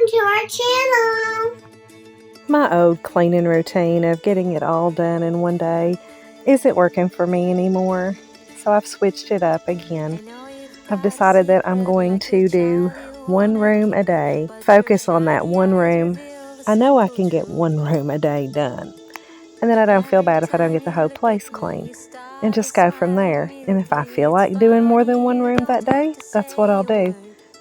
to our channel! My old cleaning routine of getting it all done in one day isn't working for me anymore, so I've switched it up again. I've decided that I'm going to do one room a day, focus on that one room. I know I can get one room a day done, and then I don't feel bad if I don't get the whole place clean, and just go from there. And if I feel like doing more than one room that day, that's what I'll do.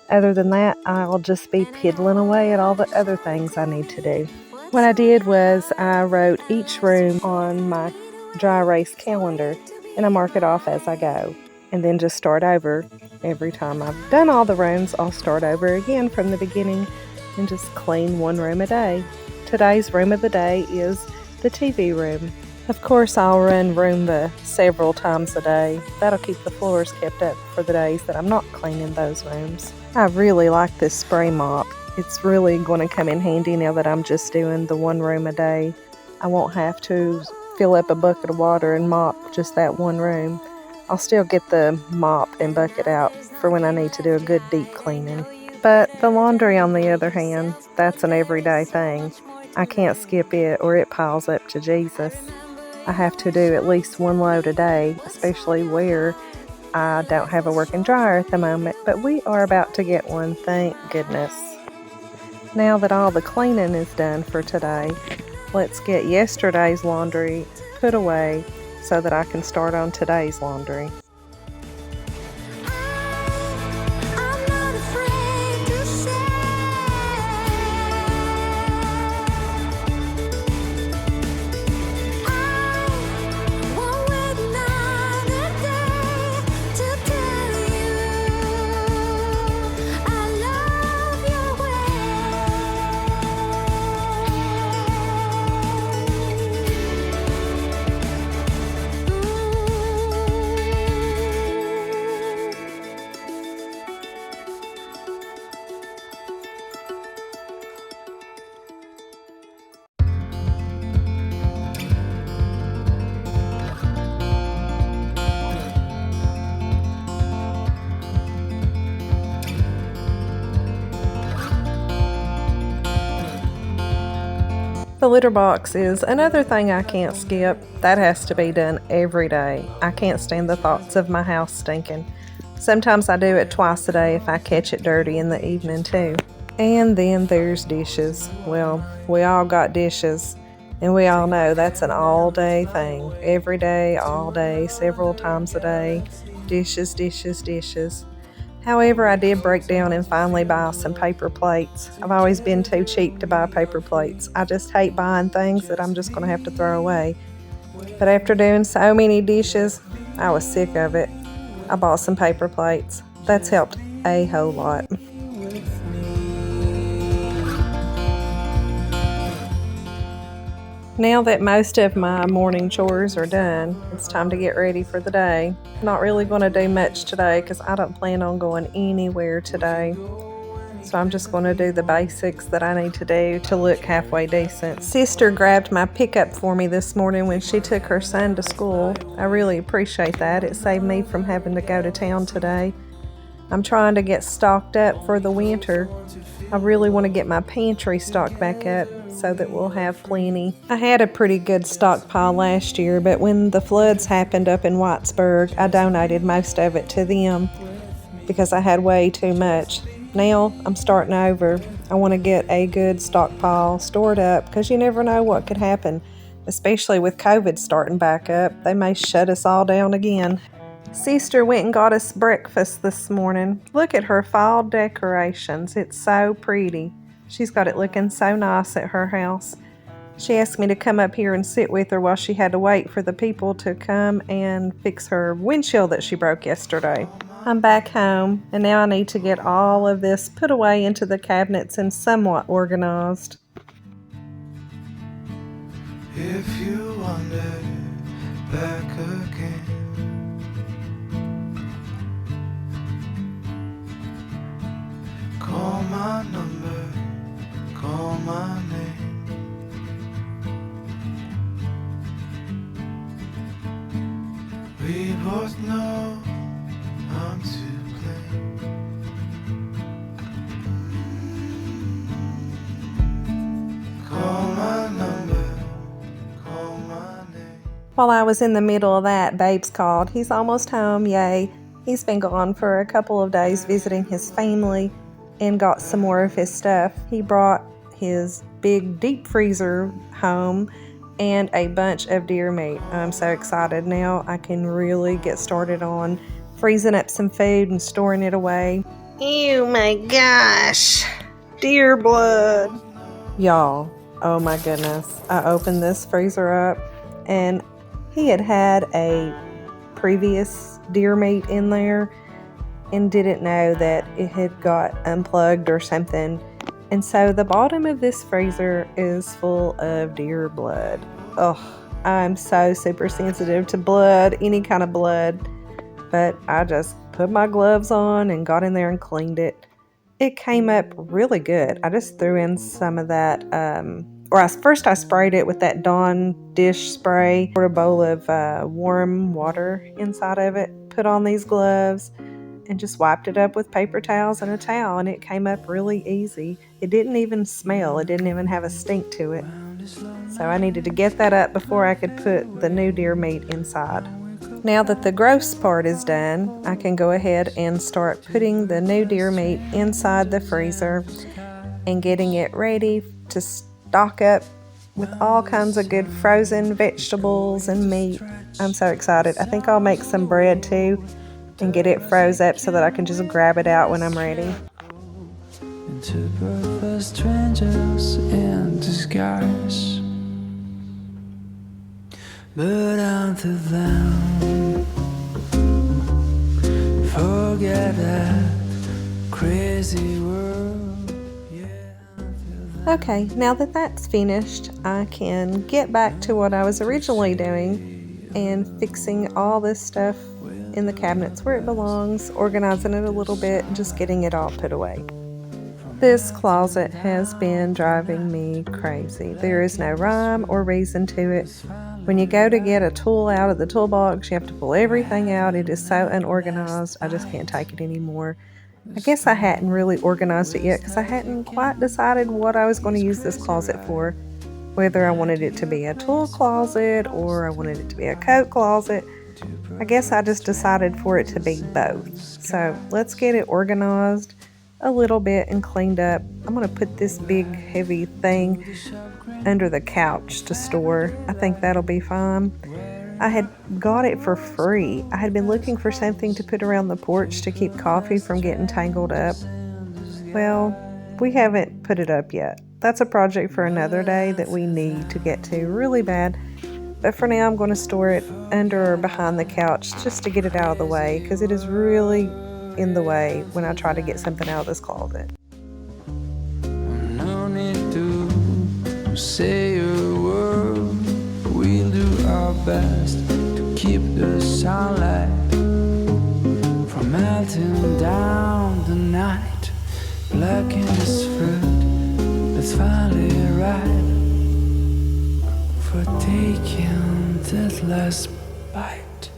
Other than that, I'll just be piddling away at all the other things I need to do. What I did was I wrote each room on my dry erase calendar, and I mark it off as I go, and then just start over. Every time I've done all the rooms, I'll start over again from the beginning and just clean one room a day. Today's room of the day is the TV room. Of course, I'll run Roomba several times a day. That'll keep the floors kept up for the days that I'm not cleaning those rooms. I really like this spray mop. It's really going to come in handy now that I'm just doing the one room a day. I won't have to fill up a bucket of water and mop just that one room. I'll still get the mop and bucket out for when I need to do a good deep cleaning. But the laundry, on the other hand, that's an everyday thing. I can't skip it or it piles up to Jesus. I have to do at least one load a day, especially where I don't have a working dryer at the moment, but we are about to get one, thank goodness. Now that all the cleaning is done for today, let's get yesterday's laundry put away so that I can start on today's laundry. The litter box is another thing I can't skip. That has to be done every day. I can't stand the thoughts of my house stinking. Sometimes I do it twice a day if I catch it dirty in the evening too. And then there's dishes. Well, we all got dishes, and we all know that's an all-day thing. Every day, all day, several times a day. Dishes, dishes, dishes. However, I did break down and finally buy some paper plates. I've always been too cheap to buy paper plates. I just hate buying things that I'm just going to have to throw away. But after doing so many dishes, I was sick of it. I bought some paper plates. That's helped a whole lot. Now that most of my morning chores are done, it's time to get ready for the day. Not really going to do much today because I don't plan on going anywhere today. So I'm just going to do the basics that I need to do to look halfway decent. Sister grabbed my pickup for me this morning when she took her son to school. I really appreciate that. It saved me from having to go to town today. I'm trying to get stocked up for the winter. I really want to get my pantry stocked back up so that we'll have plenty. I had a pretty good stockpile last year, but when the floods happened up in Whitesburg, I donated most of it to them because I had way too much. Now I'm starting over. I want to get a good stockpile stored up because you never know what could happen, especially with COVID starting back up. They may shut us all down again. Sister went and got us breakfast this morning. Look at her fall decorations. It's so pretty. She's got it looking so nice at her house. She asked me to come up here and sit with her while she had to wait for the people to come and fix her windshield that she broke yesterday. I'm back home, and now I need to get all of this put away into the cabinets and somewhat organized. If you wander back again, call my number, call my name. We both know I'm to blame. While I was in the middle of that, Babe's called. He's almost home, yay. He's been gone for a couple of days visiting his family and got some more of his stuff. He brought his big deep freezer home and a bunch of deer meat. I'm so excited now. I can really get started on freezing up some food and storing it away. Oh my gosh, deer blood. Y'all, oh my goodness. I opened this freezer up and he had a previous deer meat in there and didn't know that it had got unplugged or something. And so the bottom of this freezer is full of deer blood. Oh, I'm so super sensitive to blood, any kind of blood. But I just put my gloves on and got in there and cleaned it. It came up really good. I just threw in some of that, first I sprayed it with that Dawn dish spray, poured a bowl of warm water inside of it, put on these gloves, and just wiped it up with paper towels and a towel, and it came up really easy. It didn't even smell. It didn't even have a stink to it. So I needed to get that up before I could put the new deer meat inside. Now that the gross part is done, I can go ahead and start putting the new deer meat inside the freezer and getting it ready to stock up with all kinds of good frozen vegetables and meat. I'm so excited. I think I'll make some bread too and get it froze up so that I can just grab it out when I'm ready. Into perfect strangers in disguise, but until then, forget that crazy world. Okay, now that that's finished, I can get back to what I was originally doing and fixing all this stuff in the cabinets where it belongs, organizing it a little bit, and just getting it all put away. This closet has been driving me crazy. There is no rhyme or reason to it. When you go to get a tool out of the toolbox, you have to pull everything out. It is so unorganized. I just can't take it anymore. I guess I hadn't really organized it yet because I hadn't quite decided what I was going to use this closet for. Whether I wanted it to be a tool closet or I wanted it to be a coat closet. I guess I just decided for it to be both. So let's get it organized a little bit and cleaned up. I'm going to put this big heavy thing under the couch to store. I think that'll be fine. I had got it for free. I had been looking for something to put around the porch to keep coffee from getting tangled up. Well, we haven't put it up yet. That's a project for another day that we need to get to really bad. But for now, I'm going to store it under or behind the couch just to get it out of the way because it is really in the way when I try to get something out of this closet. No need to say a word. We'll do our best to keep the sunlight from melting down the night. Black in this fruit that's finally ripe for taking that last bite.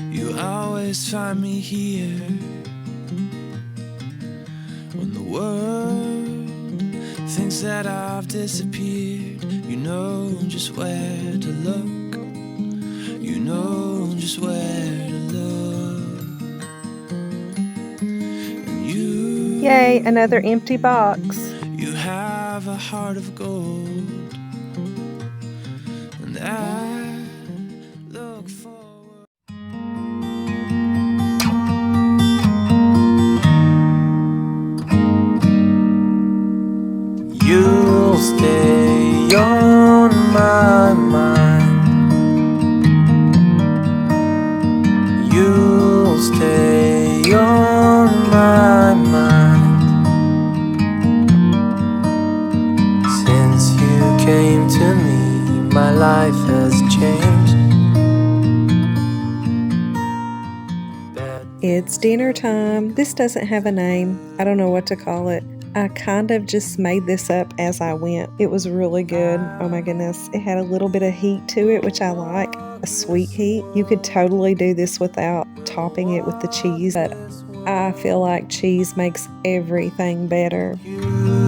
You always find me here when the world thinks that I've disappeared. You know just where to look. You know just where to look. And you, Yay, another empty box. you have a heart of gold. And I look forward. You'll stay on my mind. You'll stay on my mind. Since you came to me, my life has changed. It's dinner time. This doesn't have a name. I don't know what to call it. I kind of just made this up as I went. It was really good. Oh my goodness. It had a little bit of heat to it, which I like. A sweet heat. You could totally do this without topping it with the cheese, but I feel like cheese makes everything better. You